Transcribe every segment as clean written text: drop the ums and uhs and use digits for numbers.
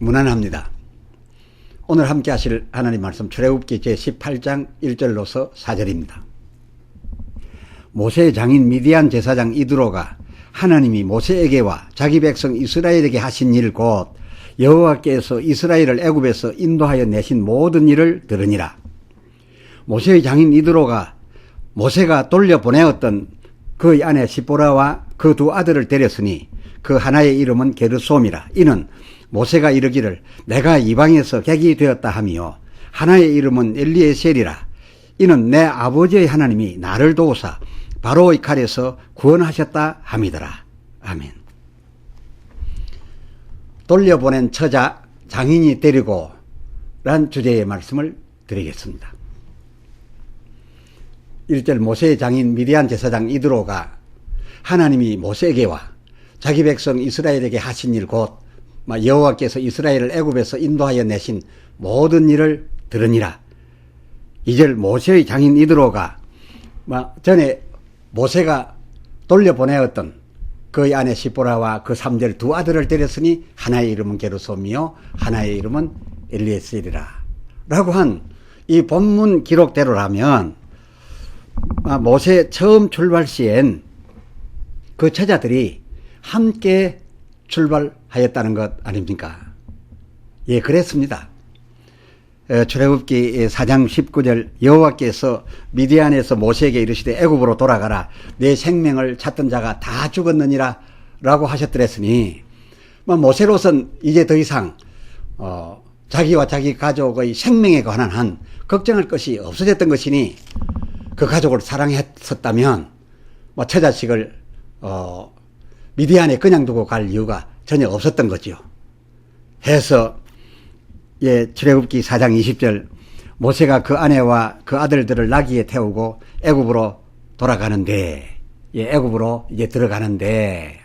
무난합니다. 오늘 함께 하실 하나님 말씀 출애굽기 제18장 1절로서 4절입니다. 모세의 장인 미디안 제사장 이드로가 하나님이 모세에게와 자기 백성 이스라엘에게 하신 일 곧 여호와께서 이스라엘을 애굽에서 인도하여 내신 모든 일을 들으니라. 모세의 장인 이드로가 모세가 돌려보내었던 그의 아내 시보라와 그 두 아들을 데렸으니 그 하나의 이름은 게르솜이라. 이는 모세가 이르기를 내가 이방에서 객이 되었다 하며 하나의 이름은 엘리에셀이라. 이는 내 아버지의 하나님이 나를 도우사 바로의 칼에서 구원하셨다 함이더라. 아멘. 돌려보낸 처자 장인이 데리고 란 주제의 말씀을 드리겠습니다. 1절 모세의 장인 미디안 제사장 이드로가 하나님이 모세에게와 자기 백성 이스라엘에게 하신 일 곧 여호와께서 이스라엘을 애굽에서 인도하여 내신 모든 일을 들으니라. 2절 모세의 장인 이드로가 전에 모세가 돌려보내었던 그의 아내 시보라와 그 3절 두 아들을 데렸으니 하나의 이름은 게르솜이요 하나의 이름은 엘리에셀이라 라고 한 이 본문 기록대로라면 모세 처음 출발 시엔 그 처자들이 함께 출발하였다는 것 아닙니까? 예, 그랬습니다. 출애굽기 4장 19절 여호와께서 미디안에서 모세에게 이르시되 애굽으로 돌아가라 내 생명을 찾던 자가 다 죽었느니라 라고 하셨더랬으니 모세로선 이제 더 이상 자기와 자기 가족의 생명에 관한 한 걱정할 것이 없어졌던 것이니 그 가족을 사랑했었다면 처자식을 미디안에 그냥 두고 갈 이유가 전혀 없었던 거죠. 해서 출애굽기 4장 20절 모세가 그 아내와 그 아들들을 나귀에 태우고 애굽으로 돌아가는데 애굽으로 이제 들어가는데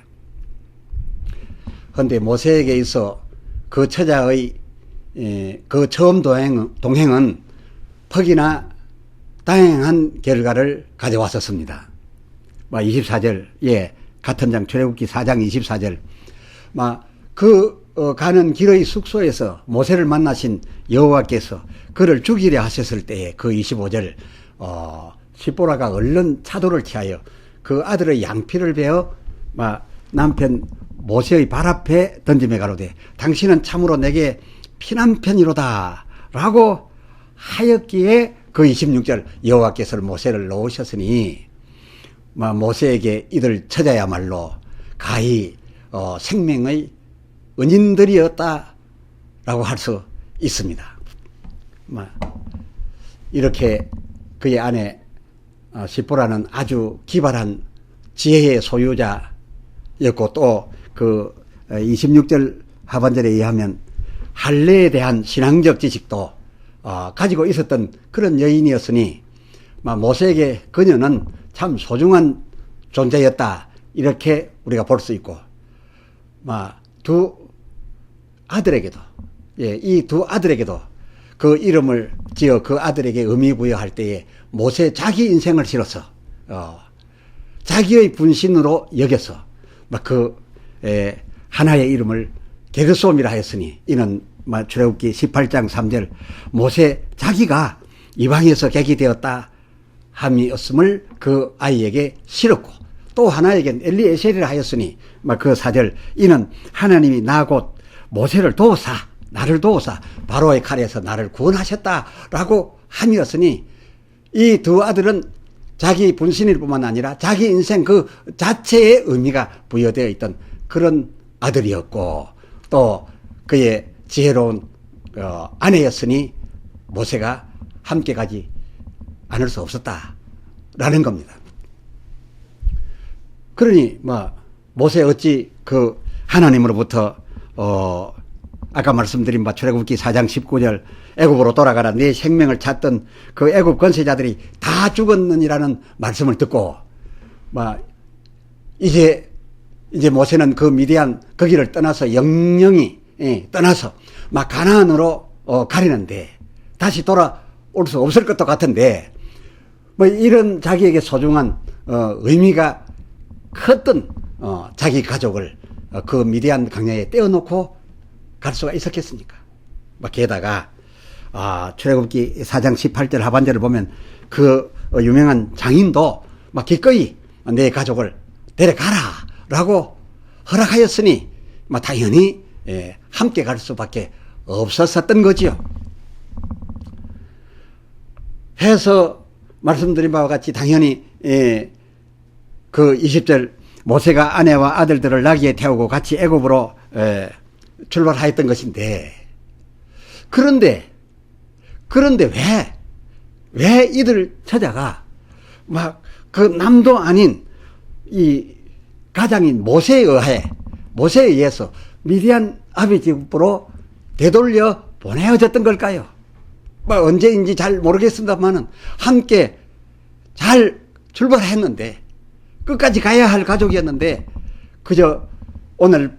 그런데 모세에게 있어 그 처자의 그 처음 동행은 퍽이나 다행한 결과를 가져왔었습니다. 24절 같은 장 출애굽기 4장 24절 가는 길의 숙소에서 모세를 만나신 여호와께서 그를 죽이려 하셨을 때에 그 25절 시보라가 얼른 차도를 취하여 그 아들의 양피를 베어 남편 모세의 발 앞에 던짐에 가로되 당신은 참으로 내게 피난편이로다 라고 하였기에 그 26절 여호와께서 모세를 놓으셨으니 모세에게 이들 처자야말로 가히 생명의 은인들이었다라고 할 수 있습니다. 이렇게 그의 아내 시보라는 아주 기발한 지혜의 소유자였고 또 그 26절 하반절에 의하면 할례에 대한 신앙적 지식도 가지고 있었던 그런 여인이었으니 모세에게 그녀는 참 소중한 존재였다 이렇게 우리가 볼 수 있고 두 아들에게도 이 두 아들에게도 그 이름을 지어 그 아들에게 의미 부여할 때에 모세 자기 인생을 실어서 자기의 분신으로 여겨서 하나의 이름을 게르솜이라 했으니 이는 출애굽기 18장 3절 모세 자기가 이방에서 객이 되었다 함이었음을 그 아이에게 실었고 또 하나에겐 엘리에셀이라 하였으니 그 4절 이는 하나님이 나 곧 모세를 도우사 나를 도우사 바로의 칼에서 나를 구원하셨다라고 함이었으니 이 두 아들은 자기 분신일 뿐만 아니라 자기 인생 그 자체의 의미가 부여되어 있던 그런 아들이었고 또 그의 지혜로운 아내였으니 모세가 함께 가지 않을 수 없었다라는 겁니다. 그러니 모세 어찌 그 하나님으로부터 아까 말씀드린 출애굽기 4장 19절 애굽으로 돌아가라 내 생명을 찾던 그 애굽 권세자들이 다 죽었느니라는 말씀을 듣고 이제 모세는 그 미디안 거기를 떠나서 영영이 떠나서 가나안으로 가리는데 다시 돌아올 수 없을 것도 같은데 이런 자기에게 소중한 의미가 컸던 자기 가족을 그 미디안 광야에 떼어놓고 갈 수가 있었겠습니까? 게다가 출애굽기 4장 18절 하반절을 보면 그 유명한 장인도 기꺼이 내 가족을 데려가라 라고 허락하였으니 당연히 함께 갈 수밖에 없었던 거지요. 해서 말씀드린 바와 같이 당연히 그 20절 모세가 아내와 아들들을 나귀에 태우고 같이 애굽으로 출발하였던 것인데, 그런데 왜 이들 처자가 그 남도 아닌 이 가장인 모세에 의해서 미디안 아비집으로 되돌려 보내어졌던 걸까요? 언제인지 잘 모르겠습니다만은 함께 잘 출발했는데, 끝까지 가야 할 가족이었는데, 그저 오늘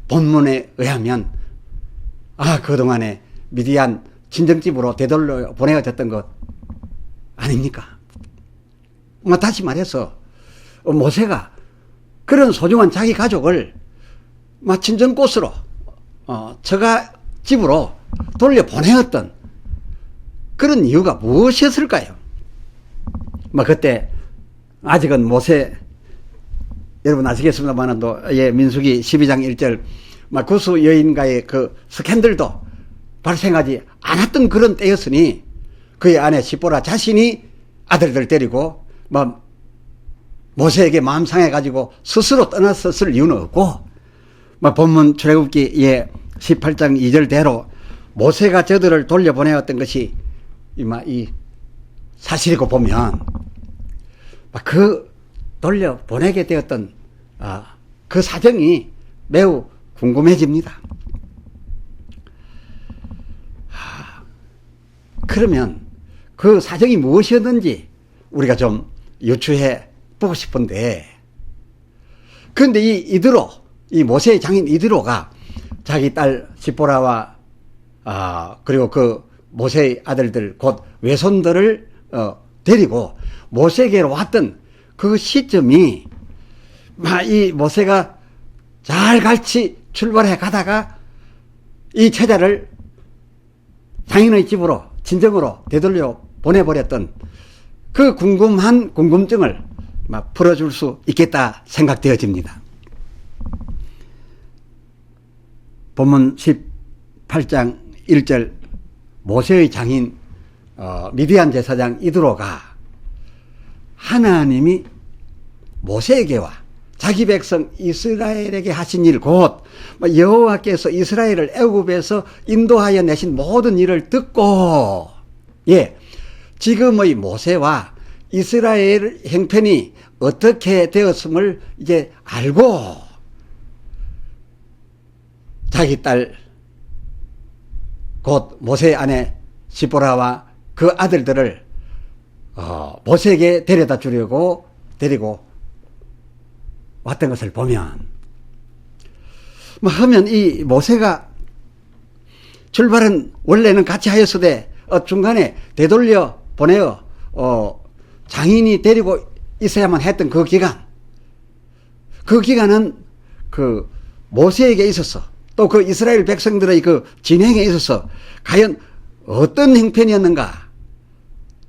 본문에 의하면 그동안에 미디안 친정집으로 되돌려 보내어졌던 것 아닙니까? 다시 말해서 모세가 그런 소중한 자기 가족을 친정곳으로 처가집으로 돌려 보내었던 그런 이유가 무엇이었을까요? 그때 아직은 모세, 여러분 아시겠습니다만 민수기 12장 1절 구스 여인과의 그 스캔들도 발생하지 않았던 그런 때였으니 그의 아내 시보라 자신이 아들들 데리고 모세에게 마음 상해가지고 스스로 떠났었을 이유는 없고, 본문 출애굽기 18장 2절대로 모세가 저들을 돌려보내었던 것이 이 사실이고 보면 그 돌려보내게 되었던 그 사정이 매우 궁금해집니다. 그러면 그 사정이 무엇이었는지 우리가 좀 유추해 보고 싶은데, 그런데 이 모세의 장인 이드로가 자기 딸 시보라와 그리고 그 모세의 아들들 곧 외손들을 데리고 모세에게로 왔던 그 시점이 이 모세가 잘 같이 출발해 가다가 이 처자를 장인의 집으로 친정으로 되돌려 보내버렸던 그 궁금한 궁금증을 풀어줄 수 있겠다 생각되어집니다. 본문 18장 1절 모세의 장인 미디안 제사장 이드로가 하나님이 모세에게와 자기 백성 이스라엘에게 하신 일 곧 여호와께서 이스라엘을 애굽에서 인도하여 내신 모든 일을 듣고 지금의 모세와 이스라엘 형편이 어떻게 되었음을 이제 알고 자기 딸 곧 모세의 아내 시보라와 그 아들들을 모세에게 데려다 주려고 데리고 왔던 것을 보면 하면 이 모세가 출발은 원래는 같이 하였으되 중간에 되돌려 보내어 장인이 데리고 있어야만 했던 그 기간은 그 모세에게 있어서 또 그 이스라엘 백성들의 그 진행에 있어서 과연 어떤 형편이었는가,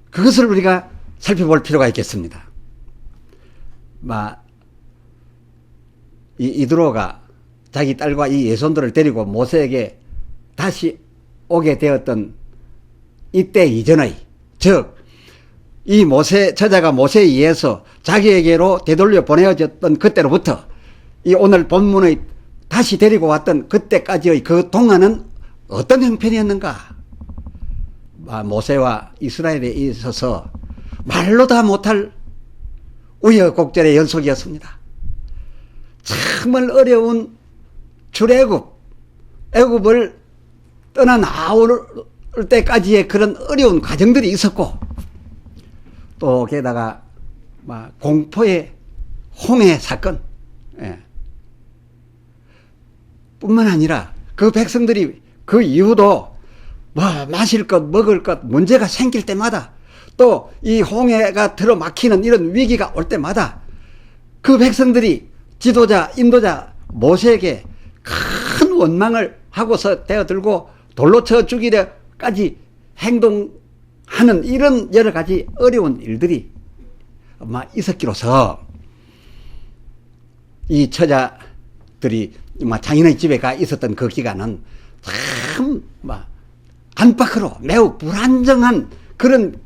그것을 우리가 살펴볼 필요가 있겠습니다. 이드로가 자기 딸과 이 예손들을 데리고 모세에게 다시 오게 되었던 이때 이전의, 즉 이 모세 처자가 모세에 의해서 자기에게로 되돌려 보내어졌던 그때로부터 이 오늘 본문의 다시 데리고 왔던 그때까지의 그 동안은 어떤 형편이었는가? 모세와 이스라엘에 있어서 말로 다 못할 우여곡절의 연속이었습니다. 정말 어려운 애굽을 떠나 나올 때까지의 그런 어려운 과정들이 있었고, 또 게다가 공포의 홍해 사건 뿐만 아니라 그 백성들이 그 이후도 마실 것 먹을 것 문제가 생길 때마다, 또 이 홍해가 들어막히는 이런 위기가 올 때마다 그 백성들이 지도자 인도자 모세에게 큰 원망을 하고서 떼어들고 돌로 쳐 죽이려까지 행동하는 이런 여러 가지 어려운 일들이 있었기로서 이 처자들이 장인의 집에 가 있었던 그 기간은 참 안팎으로 매우 불안정한 그런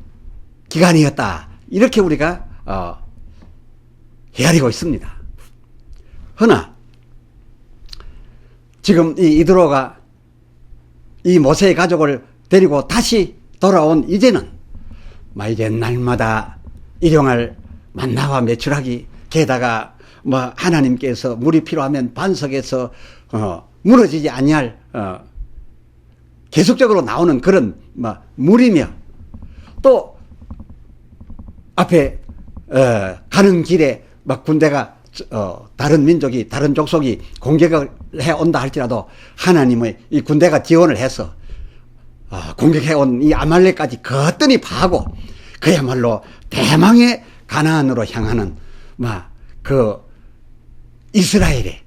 기간이었다. 이렇게 우리가 헤아리고 있습니다. 허나 지금 이 이드로가 이 모세의 가족을 데리고 다시 돌아온 이제는 이제 날마다 일용할 만나와 메추라기, 게다가 하나님께서 물이 필요하면 반석에서 무너지지 아니할 계속적으로 나오는 그런 물이며, 또 앞에 가는 길에 군대가 다른 민족이, 다른 족속이 공격을 해 온다 할지라도 하나님의 이 군대가 지원을 해서 공격해 온 이 아말렉까지 거뜬히 파하고 그야말로 대망의 가나안으로 향하는 그 이스라엘의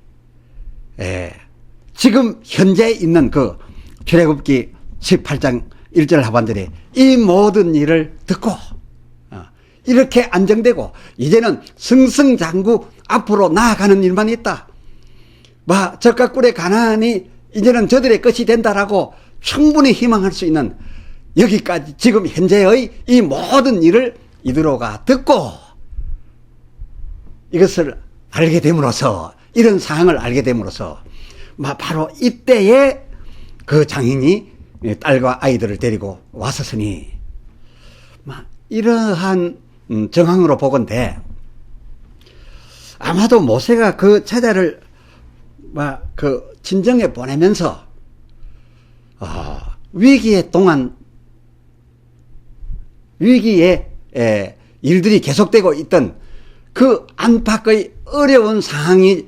지금 현재 있는 그 출애굽기 18장 1절 하반절에 이 모든 일을 듣고 이렇게 안정되고 이제는 승승장구 앞으로 나아가는 일만 있다. 적과 꿀의 가나안이 이제는 저들의 것이 된다라고 충분히 희망할 수 있는, 여기까지 지금 현재의 이 모든 일을 이드로가 듣고 이것을 알게 됨으로써, 이런 상황을 알게 됨으로써 바로 이때에 그 장인이 딸과 아이들을 데리고 왔었으니 이러한 정황으로 보건대 아마도 모세가 그 처자를 그 친정에 보내면서 위기의 동안 위기에 일들이 계속되고 있던 그 안팎의 어려운 상황이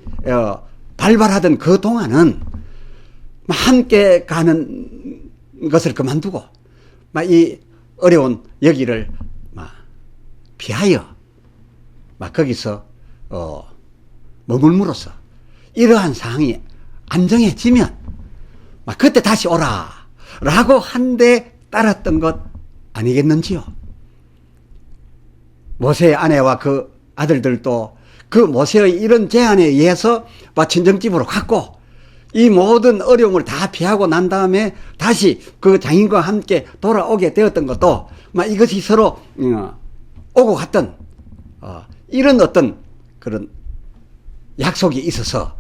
발발하던 그 동안은 함께 가는 것을 그만두고 이 어려운 여기를 피하여 거기서 머물므로써 이러한 상황이 안정해지면 그때 다시 오라 라고 한데 따랐던 것 아니겠는지요. 모세의 아내와 그 아들들도 그 모세의 이런 제안에 의해서 친정집으로 갔고, 이 모든 어려움을 다 피하고 난 다음에 다시 그 장인과 함께 돌아오게 되었던 것도 이것이 서로 오고 갔던 이런 어떤 그런 약속이 있어서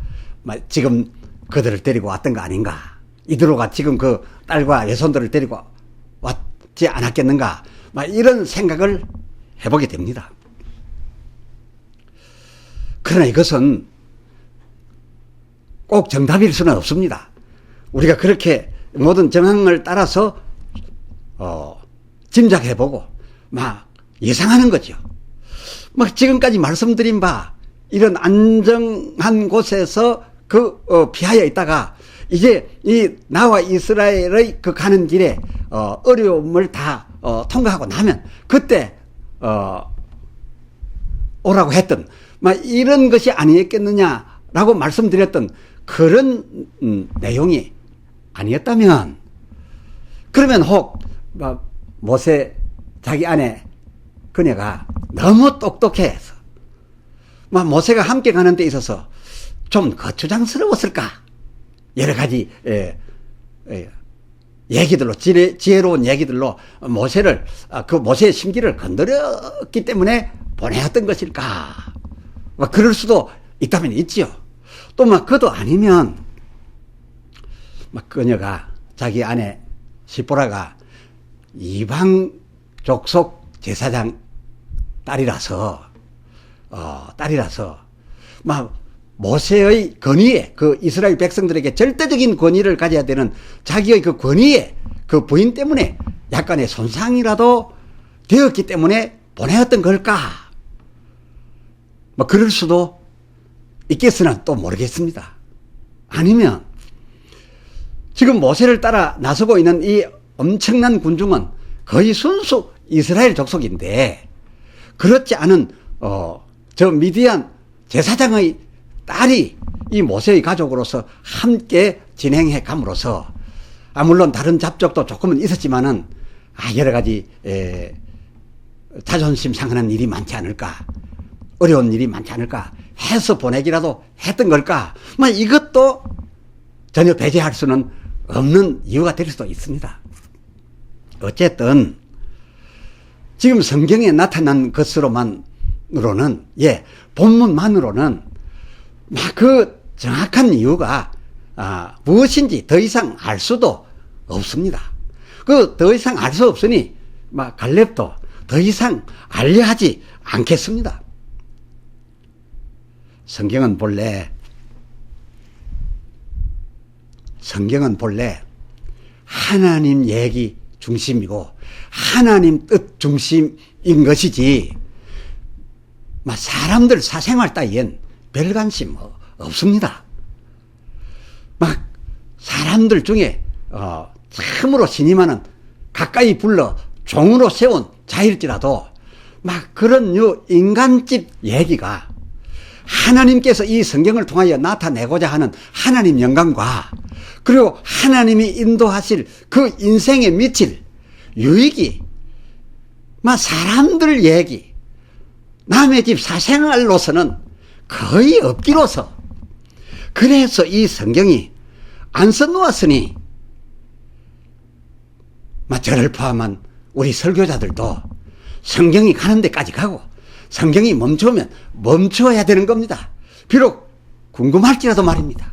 지금 그들을 데리고 왔던 거 아닌가. 이드로가 지금 그 딸과 외손들을 데리고 왔지 않았겠는가. 이런 생각을 해보게 됩니다. 그러나 이것은 꼭 정답일 수는 없습니다. 우리가 그렇게 모든 정황을 따라서 짐작해보고 예상하는 거죠. 지금까지 말씀드린 바 이런 안정한 곳에서 피하여 있다가 이제 이 나와 이스라엘의 그 가는 길에 어려움을 다 통과하고 나면 그때 오라고 했던 이런 것이 아니었겠느냐라고 말씀드렸던 그런 내용이 아니었다면, 그러면 혹 모세 자기 아내 그녀가 너무 똑똑해서 모세가 함께 가는 데 있어서 좀 거추장스러웠을까? 여러 가지 얘기들로, 지혜로운 얘기들로 모세를, 그 모세의 심기를 건드렸기 때문에 보내었던 것일까? 그럴 수도 있다면 있지요. 또 그도 아니면 그녀가, 자기 아내 시보라가 이방 족속 제사장 딸이라서 모세의 권위에, 그 이스라엘 백성들에게 절대적인 권위를 가져야 되는 자기의 그 권위에 그 부인 때문에 약간의 손상이라도 되었기 때문에 보내었던 걸까? 그럴 수도 있겠으나 또 모르겠습니다. 아니면 지금 모세를 따라 나서고 있는 이 엄청난 군중은 거의 순수 이스라엘 족속인데, 그렇지 않은 저 미디안 제사장의 딸이 이 모세의 가족으로서 함께 진행해 감으로써 물론 다른 잡적도 조금은 있었지만은 여러 가지 자존심 상하는 일이 많지 않을까, 어려운 일이 많지 않을까 해서 보내기라도 했던 걸까, 이것도 전혀 배제할 수는 없는 이유가 될 수도 있습니다. 어쨌든 지금 성경에 나타난 것으로는 본문만으로는 그 정확한 이유가 무엇인지 더 이상 알 수도 없습니다. 더 이상 알 수 없으니 갈렙도 더 이상 알려 하지 않겠습니다. 성경은 본래 하나님 얘기 중심이고 하나님 뜻 중심인 것이지 사람들 사생활 따위엔 별 관심 없습니다. 사람들 중에 참으로 신임하는 가까이 불러 종으로 세운 자일지라도 그런 인간집 얘기가 하나님께서 이 성경을 통하여 나타내고자 하는 하나님 영광과 그리고 하나님이 인도하실 그 인생에 미칠 유익이 사람들 얘기, 남의 집 사생활로서는 거의 없기로서, 그래서 이 성경이 안 써놓았으니 저를 포함한 우리 설교자들도 성경이 가는 데까지 가고 성경이 멈추면 멈춰야 되는 겁니다. 비록 궁금할지라도 말입니다.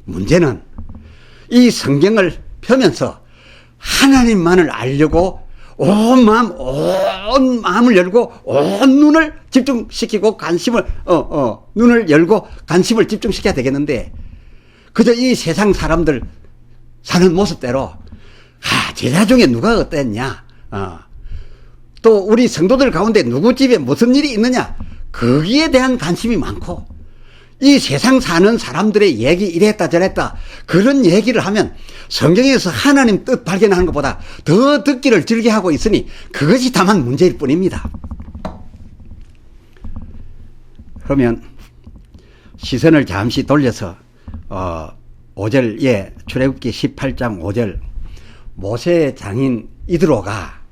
문제는 이 성경을 펴면서 하나님만을 알려고 온 마음을 열고 온 눈을 집중시키고 눈을 열고 관심을 집중시켜야 되겠는데, 그저 이 세상 사람들 사는 모습대로 제자 중에 누가 어땠냐, 또 우리 성도들 가운데 누구 집에 무슨 일이 있느냐, 거기에 대한 관심이 많고, 이 세상 사는 사람들의 얘기 이랬다 저랬다 그런 얘기를 하면 성경에서 하나님 뜻 발견하는 것보다 더 듣기를 즐겨하고 있으니 그것이 다만 문제일 뿐입니다. 그러면 시선을 잠시 돌려서 5절, 출애굽기 18장 5절, 모세의 장인 이드로가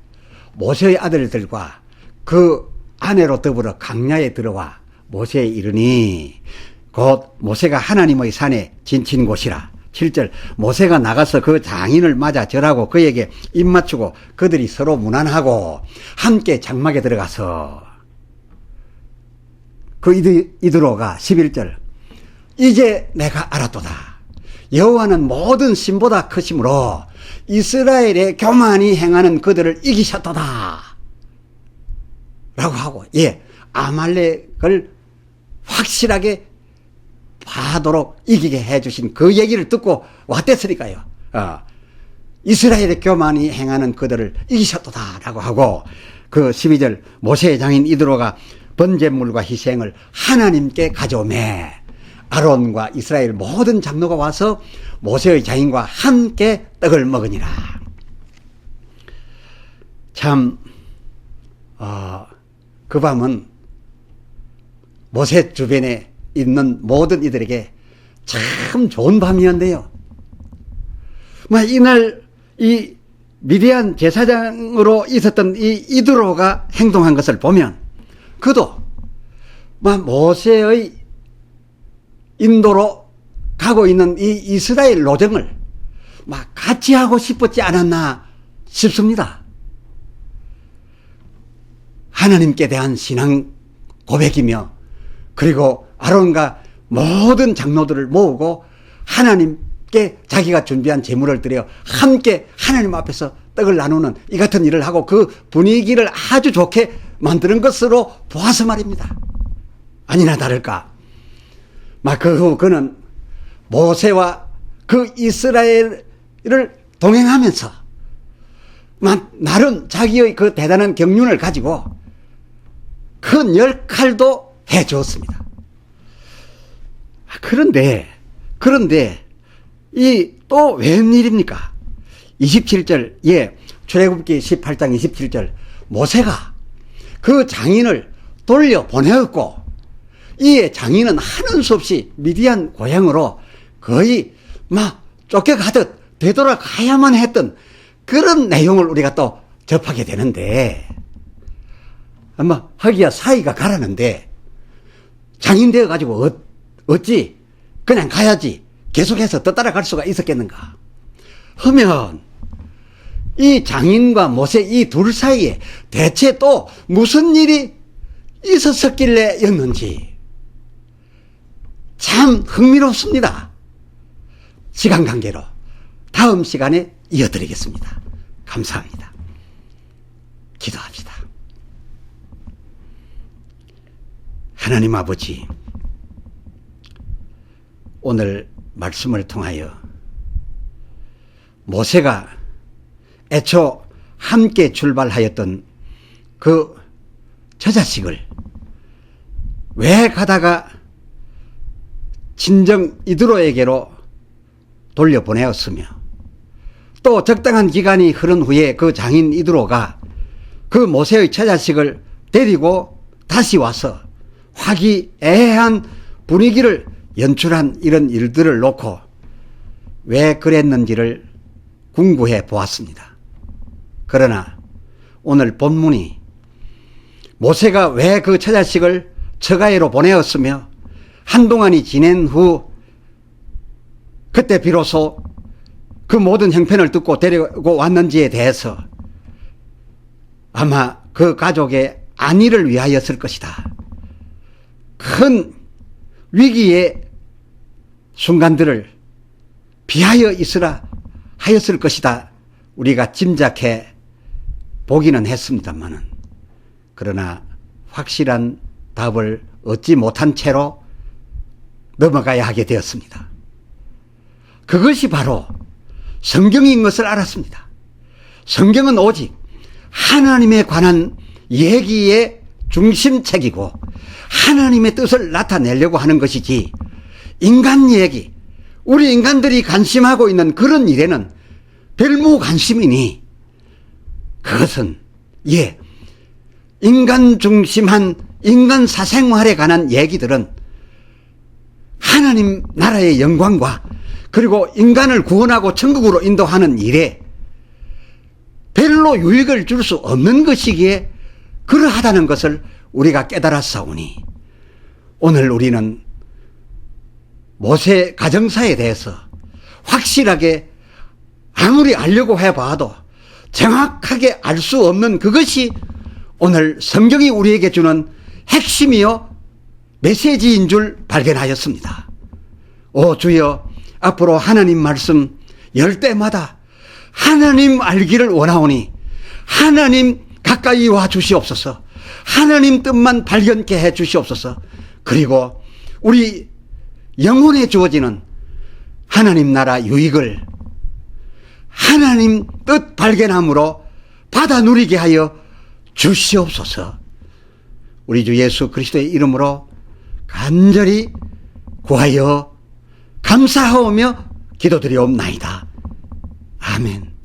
모세의 아들들과 그 아내로 더불어 강야에 들어와 모세에 이르니 곧 모세가 하나님의 산에 진친 곳이라. 7절, 모세가 나가서 그 장인을 맞아 절하고 그에게 입맞추고 그들이 서로 무난하고 함께 장막에 들어가서, 그 이드로가 11절, 이제 내가 알았도다. 여호와는 모든 신보다 크심으로 이스라엘의 교만이 행하는 그들을 이기셨도다 라고 하고, 아말렉을 확실하게 파도록 이기게 해주신 그 얘기를 듣고 왔댔으니까요. 이스라엘의 교만이 행하는 그들을 이기셨도다 라고 하고, 그 12절, 모세의 장인 이드로가 번제물과 희생을 하나님께 가져오매 아론과 이스라엘 모든 장로가 와서 모세의 장인과 함께 떡을 먹으니라. 참 그 밤은 모세 주변에 있는 모든 이들에게 참 좋은 밤이었는데요. 이날 이 미디안 제사장으로 있었던 이 이드로가 행동한 것을 보면 그도 모세의 인도로 가고 있는 이 이스라엘 노정을 같이 하고 싶었지 않았나 싶습니다. 하나님께 대한 신앙 고백이며, 그리고 아론과 모든 장로들을 모으고 하나님께 자기가 준비한 제물을 드려 함께 하나님 앞에서 떡을 나누는 이 같은 일을 하고 그 분위기를 아주 좋게 만드는 것으로 보아서 말입니다. 아니나 다를까 그 후 그는 모세와 그 이스라엘을 동행하면서 나름 자기의 그 대단한 경륜을 가지고 큰 역할도 해 주었습니다. 그런데 이 또 웬일입니까? 27절, 출애굽기 18장 27절, 모세가 그 장인을 돌려 보내었고, 이에 장인은 하는 수 없이 미디안 고향으로 거의 쫓겨가듯 되돌아가야만 했던 그런 내용을 우리가 또 접하게 되는데, 아마 하기야 사이가 가라는데 장인 되어가지고 어찌 그냥 가야지 계속해서 더 따라갈 수가 있었겠는가 하면, 이 장인과 모세 이 둘 사이에 대체 또 무슨 일이 있었길래 였는지 참 흥미롭습니다. 시간 관계로 다음 시간에 이어드리겠습니다. 감사합니다. 기도합시다. 하나님 아버지, 오늘 말씀을 통하여 모세가 애초 함께 출발하였던 그 처자식을 왜 가다가 친정 이드로에게로 돌려보내었으며, 또 적당한 기간이 흐른 후에 그 장인 이드로가 그 모세의 처자식을 데리고 다시 와서 화기애애한 분위기를 연출한 이런 일들을 놓고 왜 그랬는지를 궁구해 보았습니다. 그러나 오늘 본문이 모세가 왜 그 처자식을 처가에로 보내었으며 한동안이 지낸 후 그때 비로소 그 모든 형편을 듣고 데리고 왔는지에 대해서 아마 그 가족의 안위를 위하였을 것이다. 큰 위기의 순간들을 비하여 있으라 하였을 것이다. 우리가 짐작해 보기는 했습니다만은, 그러나 확실한 답을 얻지 못한 채로 넘어가야 하게 되었습니다. 그것이 바로 성경인 것을 알았습니다. 성경은 오직 하나님에 관한 얘기의 중심책이고 하나님의 뜻을 나타내려고 하는 것이지, 인간 얘기, 우리 인간들이 관심하고 있는 그런 일에는 별무 관심이니, 그것은 인간 중심한 인간 사생활에 관한 얘기들은 하나님 나라의 영광과 그리고 인간을 구원하고 천국으로 인도하는 일에 별로 유익을 줄 수 없는 것이기에 그러하다는 것을 우리가 깨달았사오니, 오늘 우리는 모세 가정사에 대해서 확실하게 아무리 알려고 해봐도 정확하게 알 수 없는 그것이 오늘 성경이 우리에게 주는 핵심이요 메시지인 줄 발견하였습니다. 오 주여, 앞으로 하나님 말씀 열 때마다 하나님 알기를 원하오니 하나님 가까이 와 주시옵소서. 하나님 뜻만 발견케 해 주시옵소서. 그리고 우리 영혼에 주어지는 하나님 나라 유익을 하나님 뜻 발견함으로 받아 누리게 하여 주시옵소서. 우리 주 예수 그리스도의 이름으로 간절히 구하여 감사하오며 기도드리옵나이다. 아멘.